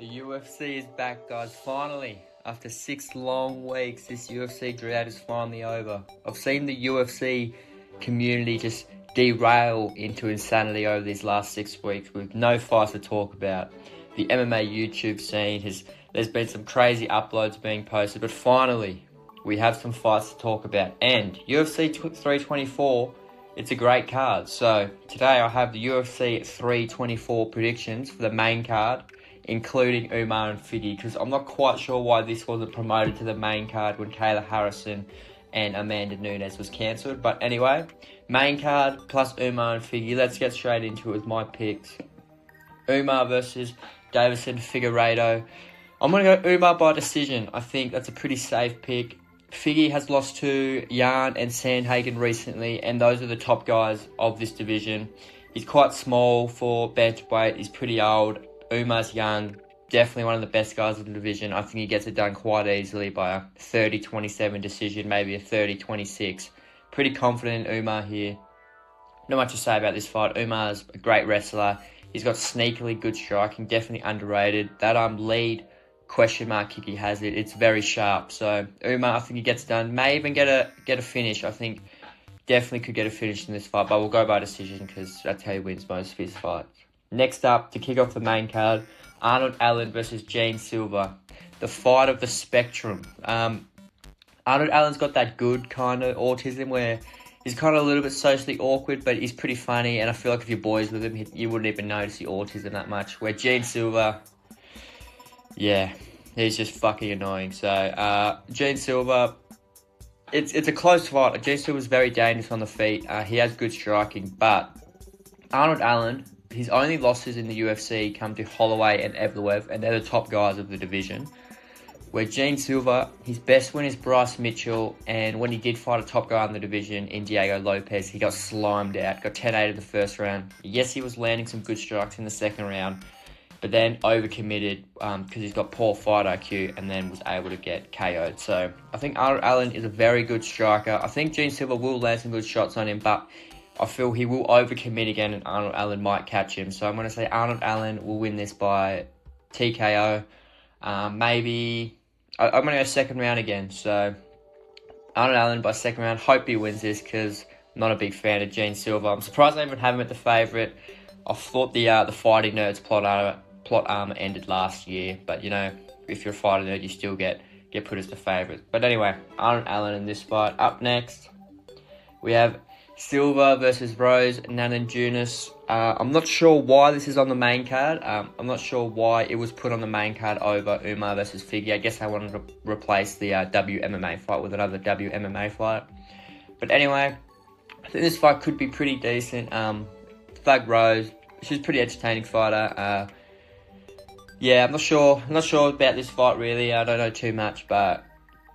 The UFC is back, guys. Finally, after 6 long weeks, this UFC drought is finally over. I've seen the UFC community just derail into insanity over these last 6 weeks with no fights to talk about. The MMA YouTube scene there's been some crazy uploads being posted, but finally, we have some fights to talk about. And UFC 324, it's a great card. So today I have the UFC 324 predictions for the main card, including Umar and Figgy, because I'm not quite sure why this wasn't promoted to the main card when Kayla Harrison and Amanda Nunes was cancelled. But anyway, main card plus Umar and Figgy. Let's get straight into it with my picks. Umar versus Davison Figueiredo. I'm going to go Umar by decision. I think that's a pretty safe pick. Figgy has lost to Jan and Sandhagen recently, and those are the top guys of this division. He's quite small for bantamweight. He's pretty old. Umar's young, definitely one of the best guys in the division. I think he gets it done quite easily by a 30-27 decision, maybe a 30-26. Pretty confident in Umar here. Not much to say about this fight. Umar's a great wrestler. He's got sneakily good striking, definitely underrated. That lead question mark kick he has, it's very sharp. So Umar, I think he gets done. May even get a finish. I think definitely could get a finish in this fight, but we'll go by decision because that's how he wins most of his fights. Next up, to kick off the main card, Arnold Allen versus Gene Silva. The fight of the spectrum. Arnold Allen's got that good kind of autism where he's kind of a little bit socially awkward, but he's pretty funny, and I feel like if you're boys with him, you wouldn't even notice the autism that much. Where Gene Silva, yeah, he's just fucking annoying. So, Gene Silva, it's a close fight. Gene Silva's very dangerous on the feet. He has good striking, but Arnold Allen, his only losses in the UFC come to Holloway and Evloev, and they're the top guys of the division. Where Gene Silva, his best win is Bryce Mitchell, and when he did fight a top guy in the division in Diego Lopez, he got slimed out, got 10-8 in the first round. Yes, he was landing some good strikes in the second round, but then overcommitted because he's got poor fight IQ and then was able to get KO'd. So I think Arnold Allen is a very good striker. I think Gene Silva will land some good shots on him, but I feel he will overcommit again and Arnold Allen might catch him. So I'm going to say Arnold Allen will win this by TKO. Maybe I'm going to go second round again. So Arnold Allen by second round. Hope he wins this because I'm not a big fan of Gene Silva. I'm surprised I even have him at the favourite. I thought the Fighting Nerds plot armor ended last year. But, you know, if you're a fighting nerd, you still get put as the favourite. But anyway, Arnold Allen in this fight. Up next, we have Silva versus Rose Namajunas. I'm not sure why this is on the main card. I'm not sure why it was put on the main card over Umar versus Figgy. I guess I wanted to replace the WMMA fight with another WMMA fight. But anyway, I think this fight could be pretty decent. Thug Rose, she's a pretty entertaining fighter. Yeah, I'm not sure about this fight really. I don't know too much, but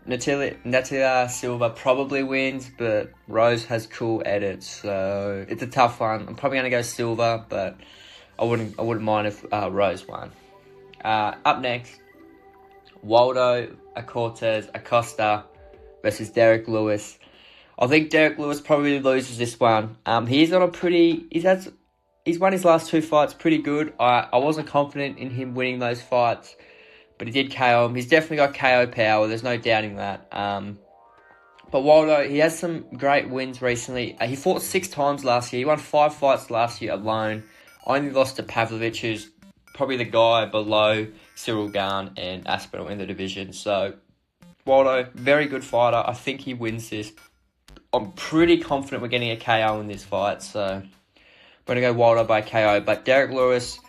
Natalia Silva probably wins, but Rose has cool edits, so it's a tough one. I'm probably going to go Silva, but I wouldn't mind if Rose won. Up next, Waldo Cortez Acosta versus Derek Lewis. I think Derek Lewis probably loses this one. He's won his last 2 fights pretty good. I wasn't confident in him winning those fights, but he did KO him. He's definitely got KO power. There's no doubting that. But Waldo, he has some great wins recently. He fought 6 times last year. He won 5 fights last year alone. Only lost to Pavlovich, who's probably the guy below Cyril Gane and Aspinall in the division. So, Waldo, very good fighter. I think he wins this. I'm pretty confident we're getting a KO in this fight. So, I'm going to go Waldo by KO. But Derek Lewis,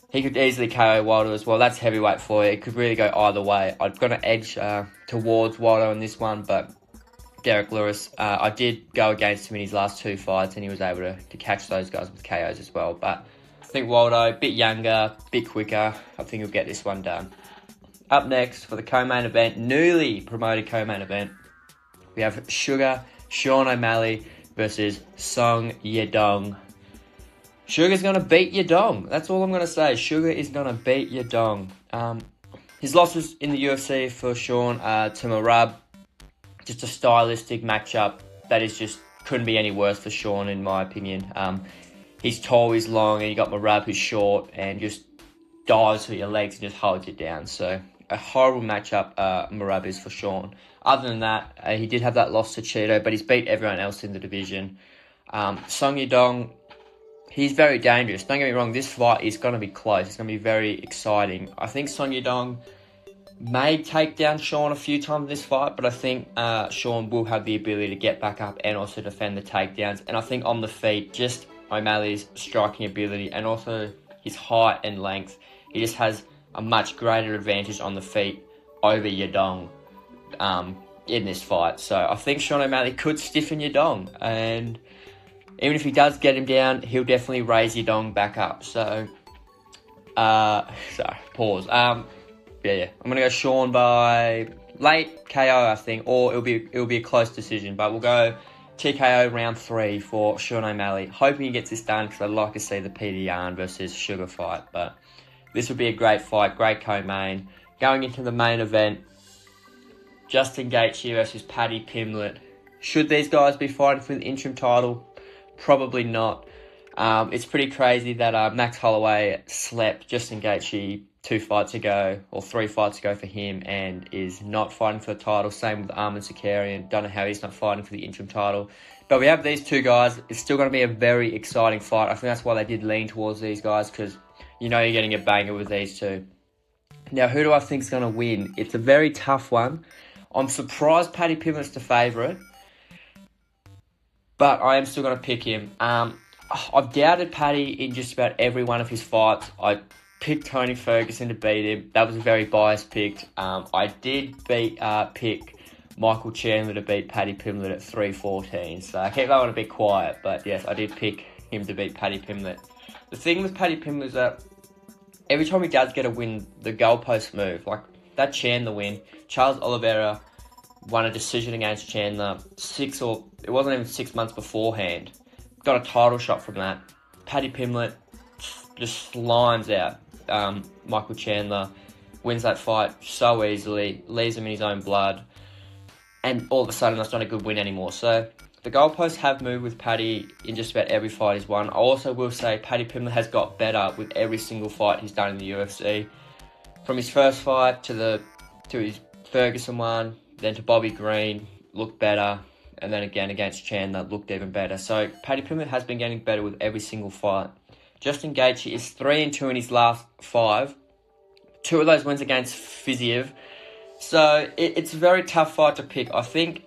he could easily KO Waldo as well. That's heavyweight for you. It could really go either way. I'm going to edge towards Waldo in this one, but Derek Lewis, I did go against him in his last 2 fights, and he was able to catch those guys with KOs as well. But I think Waldo, a bit younger, a bit quicker. I think he'll get this one done. Up next, for the co-main event, newly promoted co-main event, we have Sean O'Malley versus Song Yedong. Sugar's going to beat Yedong. That's all I'm going to say. Sugar is going to beat Yedong. His losses in the UFC for Sean to Marab, just a stylistic matchup that is just couldn't be any worse for Sean in my opinion. He's tall, he's long, and you got Marab who's short and just dives for your legs and just holds you down. So a horrible matchup, Marab is for Sean. Other than that, he did have that loss to Cheeto, but he's beat everyone else in the division. Song Yadong, he's very dangerous. Don't get me wrong, this fight is going to be close. It's going to be very exciting. I think Song Yadong may take down Sean a few times in this fight, but I think Sean will have the ability to get back up and also defend the takedowns. And I think on the feet, just O'Malley's striking ability and also his height and length, he just has a much greater advantage on the feet over Yadong in this fight. So I think Sean O'Malley could stiffen Yadong, and even if he does get him down, he'll definitely raise Yadong back up. So, sorry, pause. Yeah. I'm gonna go Sean by late KO, I think, or it'll be a close decision. But we'll go TKO round 3 for Sean O'Malley. Hoping he gets this done because I'd like to see the Peter Yarn versus Sugar fight. But this would be a great fight, great co-main. Going into the main event, Justin Gaethje versus Paddy Pimblett. Should these guys be fighting for the interim title? Probably not. It's pretty crazy that Max Holloway slept Justin Gaethje 2 fights ago, or 3 fights ago for him, and is not fighting for the title. Same with Arman Sakarian. Don't know how he's not fighting for the interim title. But we have these two guys. It's still going to be a very exciting fight. I think that's why they did lean towards these guys, because you know you're getting a banger with these two. Now, who do I think is going to win? It's a very tough one. I'm surprised Paddy Pimblett's the favourite, but I am still going to pick him. I've doubted Paddy in just about every one of his fights. I picked Tony Ferguson to beat him. That was a very biased pick. I did pick Michael Chandler to beat Paddy Pimblett at 3:14. So I kept going a bit quiet, but yes, I did pick him to beat Paddy Pimblett. The thing with Paddy Pimblett is that every time he does get a win, the goalposts move. Like that Chandler win, Charles Oliveira won a decision against Chandler it wasn't even 6 months beforehand. Got a title shot from that. Paddy Pimblett just slimes out Michael Chandler, wins that fight so easily, leaves him in his own blood, and all of a sudden that's not a good win anymore. So the goalposts have moved with Paddy in just about every fight he's won. I also will say Paddy Pimblett has got better with every single fight he's done in the UFC. From his first fight to his Ferguson one, then to Bobby Green, looked better, and then again against Chandler, looked even better. So Paddy Pimblett has been getting better with every single fight. Justin Gaethje is 3-2 in his last 5. 2 of those wins against Fiziev. So it's a very tough fight to pick. I think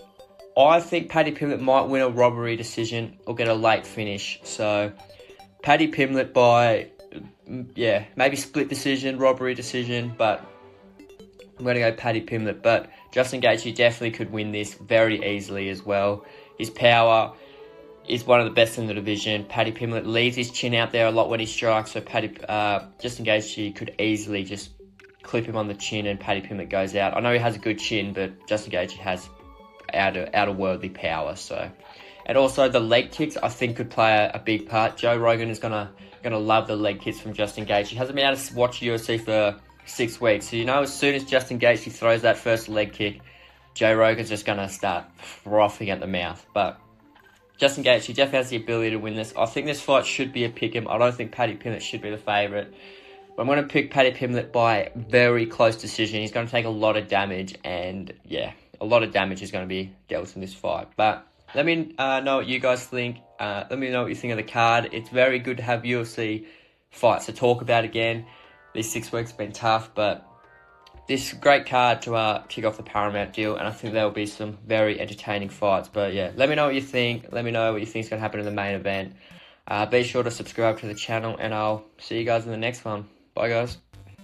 Paddy Pimblett might win a robbery decision or get a late finish. So Paddy Pimblett by, maybe split decision, robbery decision, but I'm going to go Paddy Pimblett. But Justin Gaethje definitely could win this very easily as well. His power is one of the best in the division. Paddy Pimblett leaves his chin out there a lot when he strikes, so Justin Gaethje could easily just clip him on the chin and Paddy Pimblett goes out. I know he has a good chin, but Justin Gaethje has outer-worldly power. So, and also the leg kicks I think could play a big part. Joe Rogan is gonna love the leg kicks from Justin Gaethje. He hasn't been able to watch UFC for 6 weeks, so you know as soon as Justin Gaethje throws that first leg kick, Joe Rogan's just gonna start frothing at the mouth. But Justin Gaethje definitely has the ability to win this. I think this fight should be a pick-em. I don't think Paddy Pimblett should be the favourite. But I'm going to pick Paddy Pimblett by very close decision. He's going to take a lot of damage, and a lot of damage is going to be dealt in this fight. But let me know what you guys think. Let me know what you think of the card. It's very good to have UFC fights to talk about again. These 6 weeks have been tough, but this great card to kick off the Paramount deal, and I think there will be some very entertaining fights. But let me know what you think. Let me know what you think is going to happen in the main event. Be sure to subscribe to the channel, and I'll see you guys in the next one. Bye, guys.